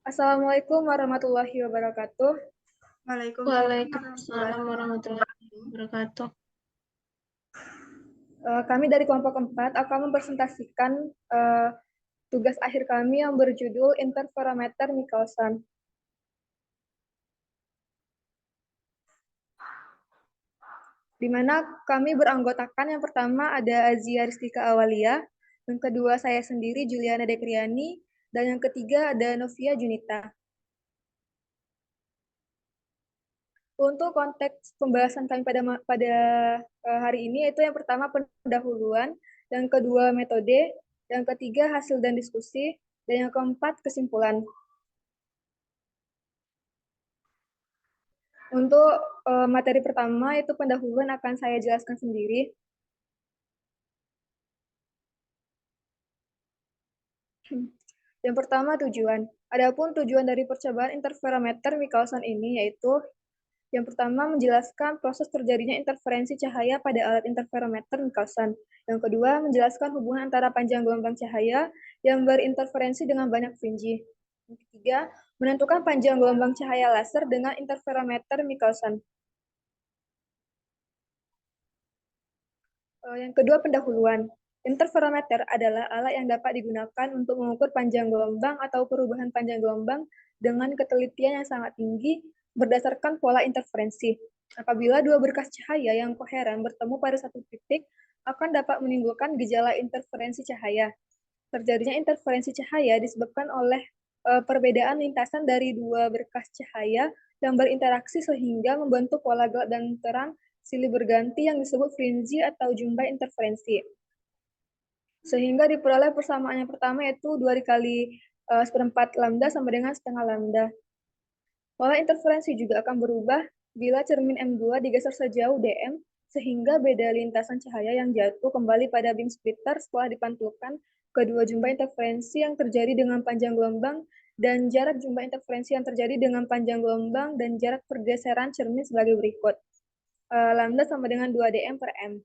Assalamualaikum warahmatullahi wabarakatuh. Waalaikumsalam warahmatullahi wabarakatuh. Kami dari kelompok 4 akan mempresentasikan tugas akhir kami yang berjudul Interferometer Michelson. Di mana kami beranggotakan yang pertama ada Azia Ristika Awalia, yang kedua saya sendiri Juliana Dekriani, dan yang ketiga ada Novia Junita. Untuk konteks pembahasan kami pada hari ini yaitu yang pertama pendahuluan, yang kedua metode, yang ketiga hasil dan diskusi, dan yang keempat kesimpulan. Untuk materi pertama itu pendahuluan akan saya jelaskan sendiri. Yang pertama tujuan. Adapun tujuan dari percobaan interferometer Michelson ini yaitu yang pertama, menjelaskan proses terjadinya interferensi cahaya pada alat interferometer Michelson. Yang kedua, menjelaskan hubungan antara panjang gelombang cahaya yang berinterferensi dengan banyak fringe. Yang ketiga, menentukan panjang gelombang cahaya laser dengan interferometer Michelson. Yang kedua, pendahuluan. Interferometer adalah alat yang dapat digunakan untuk mengukur panjang gelombang atau perubahan panjang gelombang dengan ketelitian yang sangat tinggi berdasarkan pola interferensi. Apabila dua berkas cahaya yang koheren bertemu pada satu titik, akan dapat menimbulkan gejala interferensi cahaya. Terjadinya interferensi cahaya disebabkan oleh perbedaan lintasan dari dua berkas cahaya yang berinteraksi sehingga membentuk pola gelap dan terang silih berganti yang disebut fringe atau jumlah interferensi. Sehingga diperoleh persamaan yang pertama yaitu 2 dikali seperempat lambda sama dengan setengah lambda. Pola interferensi juga akan berubah bila cermin M2 digeser sejauh dm, sehingga beda lintasan cahaya yang jatuh kembali pada beam splitter setelah dipantulkan kedua jumlah interferensi yang terjadi dengan panjang gelombang dan jarak jumlah interferensi yang terjadi dengan panjang gelombang dan jarak pergeseran cermin sebagai berikut. Lambda sama dengan 2 dm per m.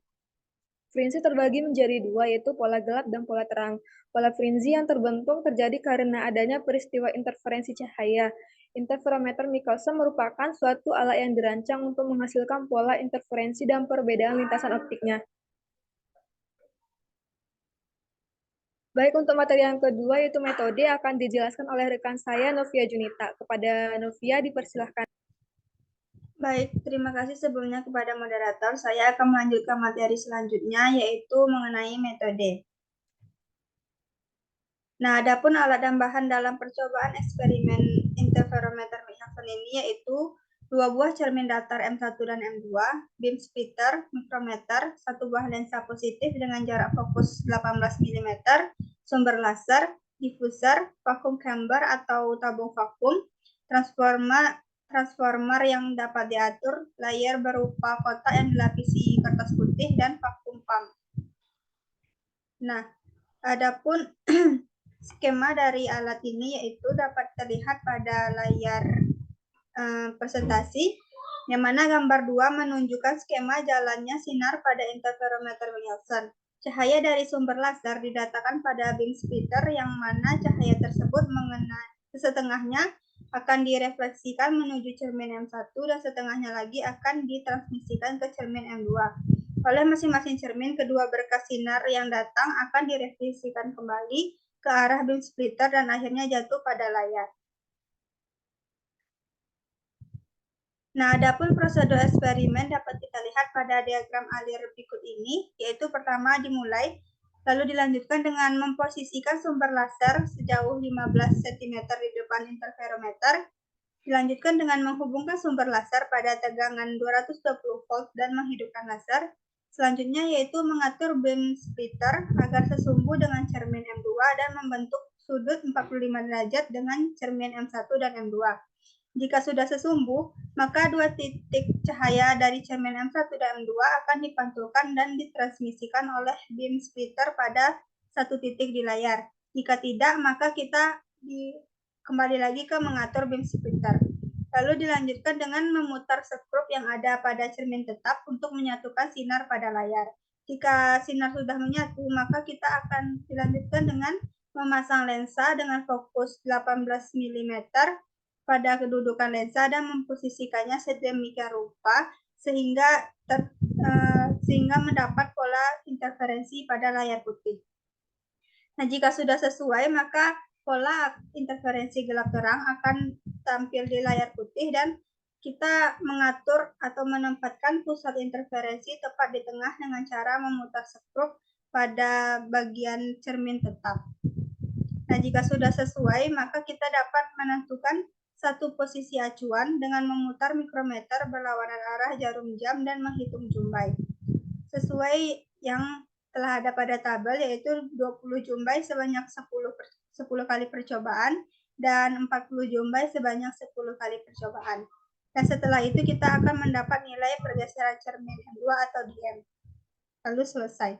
Fringe terbagi menjadi dua, yaitu pola gelap dan pola terang. Pola fringe yang terbentuk terjadi karena adanya peristiwa interferensi cahaya. Interferometer Michelson merupakan suatu alat yang dirancang untuk menghasilkan pola interferensi dan perbedaan lintasan optiknya. Baik, untuk materi yang kedua, yaitu metode, akan dijelaskan oleh rekan saya, Novia Junita. Kepada Novia, dipersilahkan. Baik, terima kasih sebelumnya kepada moderator. Saya akan melanjutkan materi selanjutnya, yaitu mengenai metode. Nah, adapun alat dan bahan dalam percobaan eksperimen interferometer Michelson ini yaitu dua buah cermin datar M1 dan M2, beam splitter, mikrometer, satu buah lensa positif dengan jarak fokus 18 mm, sumber laser, diffuser, vacuum chamber atau tabung vakum, transformer yang dapat diatur, layer berupa kotak yang dilapisi kertas putih, dan vacuum pump. Nah, adapun skema dari alat ini yaitu dapat terlihat pada layar presentasi, yang mana gambar 2 menunjukkan skema jalannya sinar pada interferometer Michelson. Cahaya dari sumber laser didatakan pada beam splitter, yang mana cahaya tersebut mengenai setengahnya akan direfleksikan menuju cermin M1 dan setengahnya lagi akan ditransmisikan ke cermin M2. Oleh masing-masing cermin, kedua berkas sinar yang datang akan direfleksikan kembali ke arah beam splitter dan akhirnya jatuh pada layar. Nah, adapun prosedur eksperimen dapat kita lihat pada diagram alir berikut ini, yaitu pertama dimulai, lalu dilanjutkan dengan memposisikan sumber laser sejauh 15 cm di depan interferometer, dilanjutkan dengan menghubungkan sumber laser pada tegangan 220 volt dan menghidupkan laser. Selanjutnya yaitu mengatur beam splitter agar sesumbu dengan cermin M2 dan membentuk sudut 45 derajat dengan cermin M1 dan M2. Jika sudah sesumbu, maka dua titik cahaya dari cermin M1 dan M2 akan dipantulkan dan ditransmisikan oleh beam splitter pada satu titik di layar. Jika tidak, maka kita kembali lagi ke mengatur beam splitter. Lalu dilanjutkan dengan memutar skrup yang ada pada cermin tetap untuk menyatukan sinar pada layar. Jika sinar sudah menyatu, maka kita akan dilanjutkan dengan memasang lensa dengan fokus 18 mm pada kedudukan lensa dan memposisikannya sedemikian rupa sehingga mendapat pola interferensi pada layar putih. Nah, jika sudah sesuai, maka pola interferensi gelap terang akan tampil di layar putih dan kita mengatur atau menempatkan pusat interferensi tepat di tengah dengan cara memutar skrup pada bagian cermin tetap. Nah, jika sudah sesuai, maka kita dapat menentukan satu posisi acuan dengan memutar mikrometer berlawanan arah jarum jam dan menghitung jumbai. Sesuai yang telah ada pada tabel, yaitu 20 jumbai sebanyak 10 kali percobaan dan 40 jumbai sebanyak 10 kali percobaan. Dan setelah itu kita akan mendapat nilai pergeseran cermin M2 atau DM. Lalu selesai.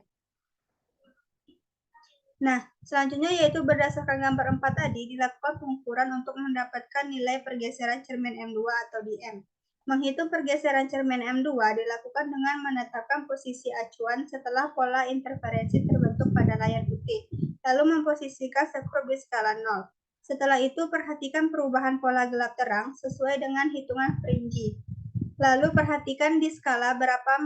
Nah, selanjutnya yaitu berdasarkan gambar 4 tadi, dilakukan pengukuran untuk mendapatkan nilai pergeseran cermin M2 atau DM. Menghitung pergeseran cermin M2 dilakukan dengan menetapkan posisi acuan setelah pola interferensi terbentuk pada layar putih, lalu memposisikan skrup di skala 0. Setelah itu, perhatikan perubahan pola gelap terang sesuai dengan hitungan Fringy. Lalu perhatikan di skala berapa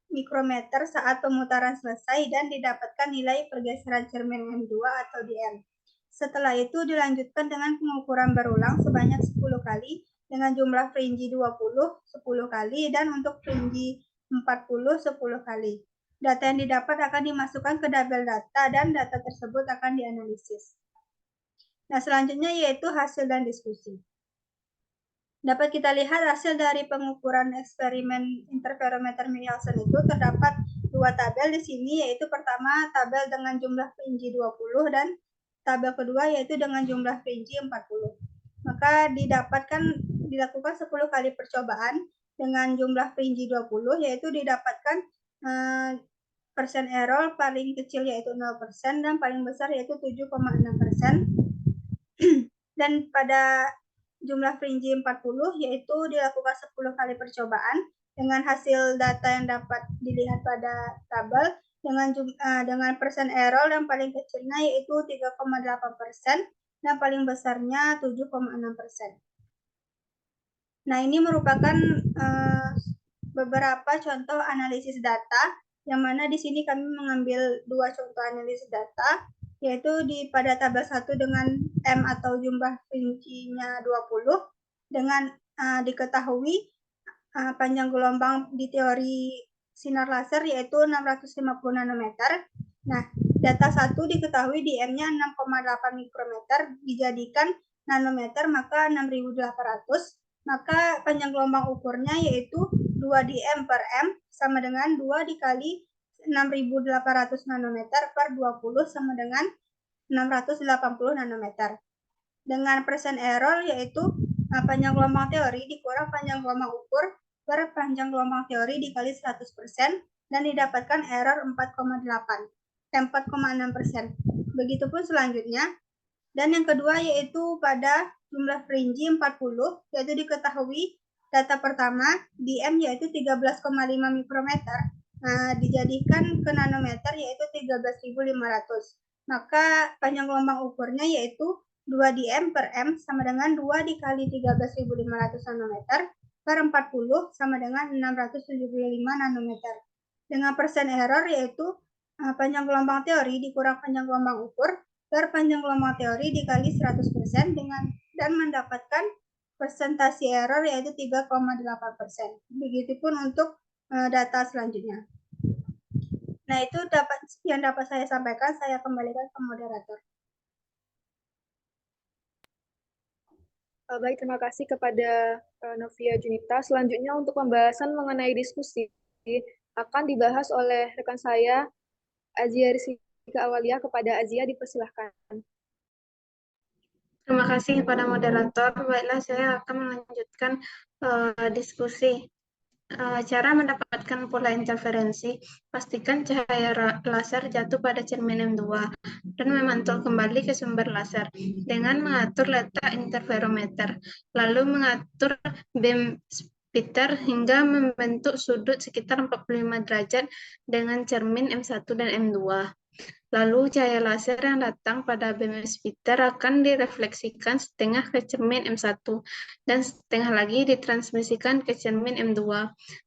mikrometer saat pemutaran selesai dan didapatkan nilai pergeseran cermin M2 atau DM. Setelah itu dilanjutkan dengan pengukuran berulang sebanyak 10 kali dengan jumlah Fringy 20 10 kali dan untuk Fringy 40 10 kali. Data yang didapat akan dimasukkan ke tabel data dan data tersebut akan dianalisis. Nah, selanjutnya yaitu hasil dan diskusi. Dapat kita lihat hasil dari pengukuran eksperimen interferometer Michelson itu terdapat dua tabel di sini, yaitu pertama tabel dengan jumlah Fringy 20 dan tabel kedua yaitu dengan jumlah Fringy 40. Maka dilakukan 10 kali percobaan dengan jumlah Fringy 20, yaitu didapatkan persen error paling kecil yaitu 0% dan paling besar yaitu 7,6%. Dan pada jumlah Fringy 40 yaitu dilakukan 10 kali percobaan dengan hasil data yang dapat dilihat pada tabel dengan persen error yang paling kecilnya yaitu 3,8% dan paling besarnya 7,6%. Nah, ini merupakan beberapa contoh analisis data yang mana di sini kami mengambil dua contoh analisis data, yaitu pada tabel 1 dengan M atau jumlah Fringy-nya 20 dengan diketahui panjang gelombang di teori sinar laser yaitu 650 nanometer. Nah, data 1 diketahui di M-nya 6,8 mikrometer, dijadikan nanometer maka 6.800, maka panjang gelombang ukurnya yaitu 2 di M per M sama dengan 2 dikali 6.800 nanometer per 20 sama dengan 680 nanometer. Dengan persen error yaitu panjang gelombang teori dikurang panjang gelombang ukur per panjang gelombang teori dikali 100% dan didapatkan error 4,6%. Begitupun selanjutnya. Dan yang kedua yaitu pada jumlah Fringy 40, yaitu diketahui data pertama di M yaitu 13,5 mikrometer, dijadikan ke nanometer yaitu 13.500. Maka panjang gelombang ukurnya yaitu 2 di M per M sama dengan 2 dikali 13.500 nanometer per 40 sama dengan 675 nanometer. Dengan persen error yaitu panjang gelombang teori dikurang panjang gelombang ukur per panjang gelombang teori dikali 100% dan mendapatkan persentase error yaitu 3,8%. Begitupun untuk data selanjutnya. Nah, itu yang dapat saya sampaikan. Saya kembalikan ke moderator. Baik, terima kasih kepada Novia Junita. Selanjutnya untuk pembahasan mengenai diskusi akan dibahas oleh rekan saya, Azia Rizika Awalia. Kepada Azia dipersilahkan. Terima kasih kepada moderator. Baiklah, saya akan melanjutkan diskusi. Cara mendapatkan pola interferensi, pastikan cahaya laser jatuh pada cermin M2 dan memantul kembali ke sumber laser dengan mengatur letak interferometer, lalu mengatur beam splitter hingga membentuk sudut sekitar 45 derajat dengan cermin M1 dan M2. Lalu cahaya laser yang datang pada beam splitter akan direfleksikan setengah ke cermin M1 dan setengah lagi ditransmisikan ke cermin M2.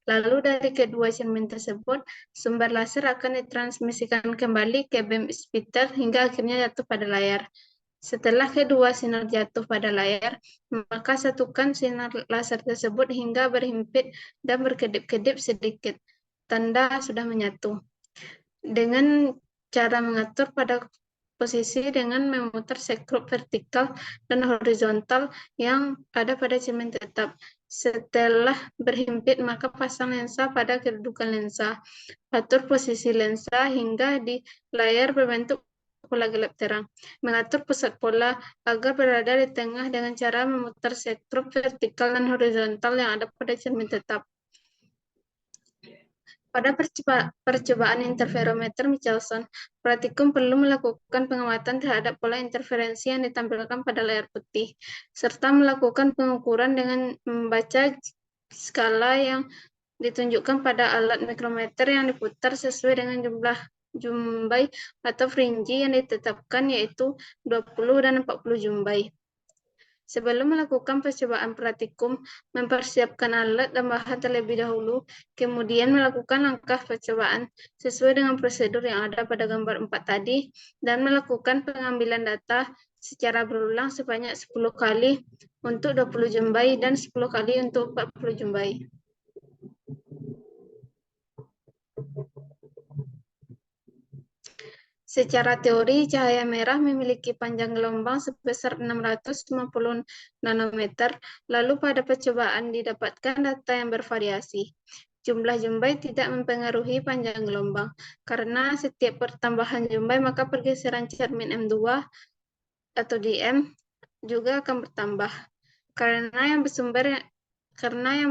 Lalu dari kedua cermin tersebut, sumber laser akan ditransmisikan kembali ke beam splitter hingga akhirnya jatuh pada layar. Setelah kedua sinar jatuh pada layar, maka satukan sinar laser tersebut hingga berhimpit dan berkedip-kedip sedikit. Tanda sudah menyatu. Dengan cara mengatur pada posisi dengan memutar sekrup vertikal dan horizontal yang ada pada cermin tetap. Setelah berhimpit, maka pasang lensa pada kedudukan lensa. Atur posisi lensa hingga di layar berbentuk pola gelap terang. Mengatur pusat pola agar berada di tengah dengan cara memutar sekrup vertikal dan horizontal yang ada pada cermin tetap. Pada percobaan interferometer Michelson, praktikum perlu melakukan pengamatan terhadap pola interferensi yang ditampilkan pada layar putih, serta melakukan pengukuran dengan membaca skala yang ditunjukkan pada alat mikrometer yang diputar sesuai dengan jumlah jumbai atau fringi yang ditetapkan, yaitu 20 dan 40 jumbai. Sebelum melakukan percobaan praktikum, mempersiapkan alat dan bahan terlebih dahulu, kemudian melakukan langkah percobaan sesuai dengan prosedur yang ada pada gambar 4 tadi, dan melakukan pengambilan data secara berulang sebanyak 10 kali untuk 20 jumbai dan 10 kali untuk 40 jumbai. Secara teori, cahaya merah memiliki panjang gelombang sebesar 650 nanometer, lalu pada percobaan didapatkan data yang bervariasi. Jumlah jumbai tidak mempengaruhi panjang gelombang, karena setiap pertambahan jumbai maka pergeseran cermin M2 atau DM juga akan bertambah. Karena yang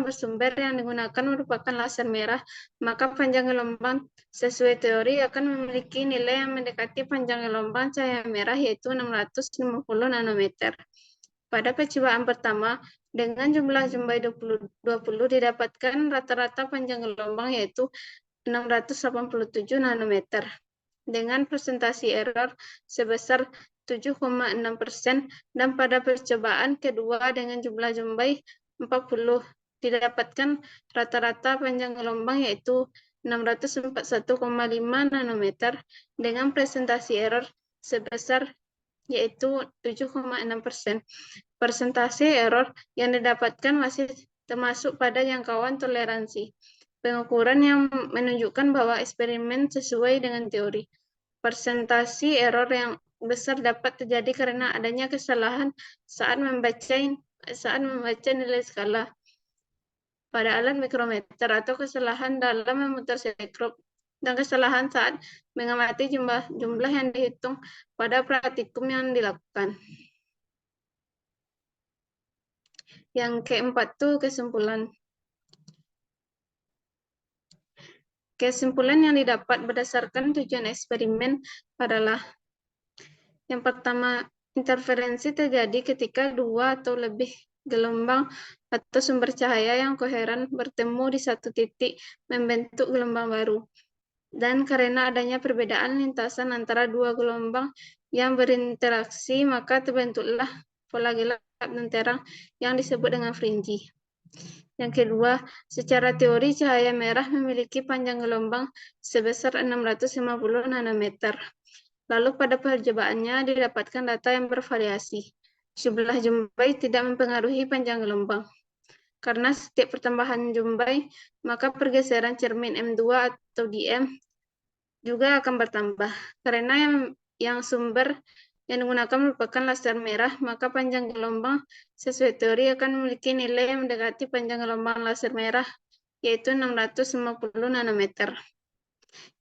bersumber yang digunakan merupakan laser merah, maka panjang gelombang sesuai teori akan memiliki nilai yang mendekati panjang gelombang cahaya merah, yaitu 650 nanometer. Pada percobaan pertama, dengan jumlah jumbai 20 didapatkan rata-rata panjang gelombang yaitu 687 nanometer. Dengan presentasi error sebesar 7,6%, dan pada percobaan kedua dengan jumlah jumbai 40 didapatkan rata-rata panjang gelombang yaitu 641,5 nanometer dengan presentasi error sebesar yaitu 7,6%. Persentase error yang didapatkan masih termasuk pada jangkauan toleransi. Pengukuran yang menunjukkan bahwa eksperimen sesuai dengan teori. Persentase error yang besar dapat terjadi karena adanya kesalahan saat membaca nilai skala pada alat mikrometer, atau kesalahan dalam memutar sekrup, dan kesalahan saat mengamati jumlah yang dihitung pada praktikum yang dilakukan. Yang keempat itu kesimpulan. Kesimpulan yang didapat berdasarkan tujuan eksperimen adalah: yang pertama, interferensi terjadi ketika dua atau lebih gelombang atau sumber cahaya yang koheren bertemu di satu titik membentuk gelombang baru. Dan karena adanya perbedaan lintasan antara dua gelombang yang berinteraksi, maka terbentuklah pola gelap dan terang yang disebut dengan fringi. Yang kedua, secara teori cahaya merah memiliki panjang gelombang sebesar 650 nanometer. Lalu pada percobaannya didapatkan data yang bervariasi. Jumlah jumbai tidak mempengaruhi panjang gelombang. Karena setiap pertambahan jumbai, maka pergeseran cermin M2 atau DM juga akan bertambah. Karena yang sumber yang digunakan merupakan laser merah, maka panjang gelombang sesuai teori akan memiliki nilai yang mendekati panjang gelombang laser merah, yaitu 650 nanometer.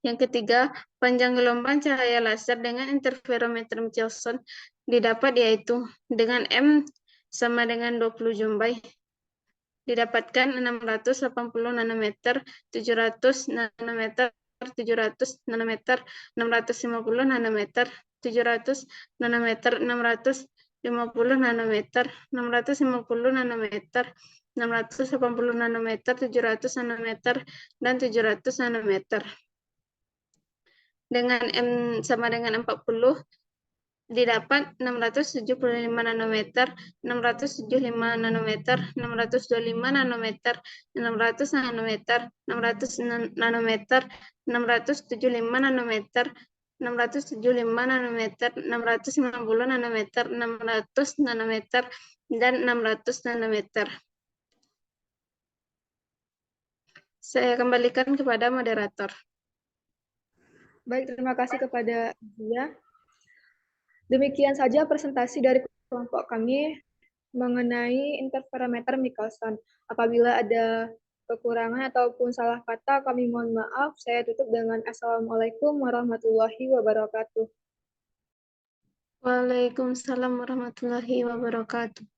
Yang ketiga, panjang gelombang cahaya laser dengan interferometer Michelson didapat, yaitu dengan M sama dengan 20 jumbai, didapatkan 680 nanometer, 700 nanometer, 700 nanometer, 650 nanometer, 700 nanometer, 650 nanometer, 650 nanometer, 680 nanometer, 700 nanometer, dan 700 nanometer. dengan M sama dengan 40 didapat 675 nanometer, 675 nanometer, 625 nanometer, 600 nanometer, 600 nanometer, 675 nanometer, 675 nanometer, 690 nanometer, 600 nanometer, dan 600 nanometer. Saya kembalikan kepada moderator. Baik, terima kasih kepada Zia. Demikian saja presentasi dari kelompok kami mengenai interferometer Michelson. Apabila ada kekurangan ataupun salah kata, kami mohon maaf. Saya tutup dengan Assalamualaikum warahmatullahi wabarakatuh. Waalaikumsalam warahmatullahi wabarakatuh.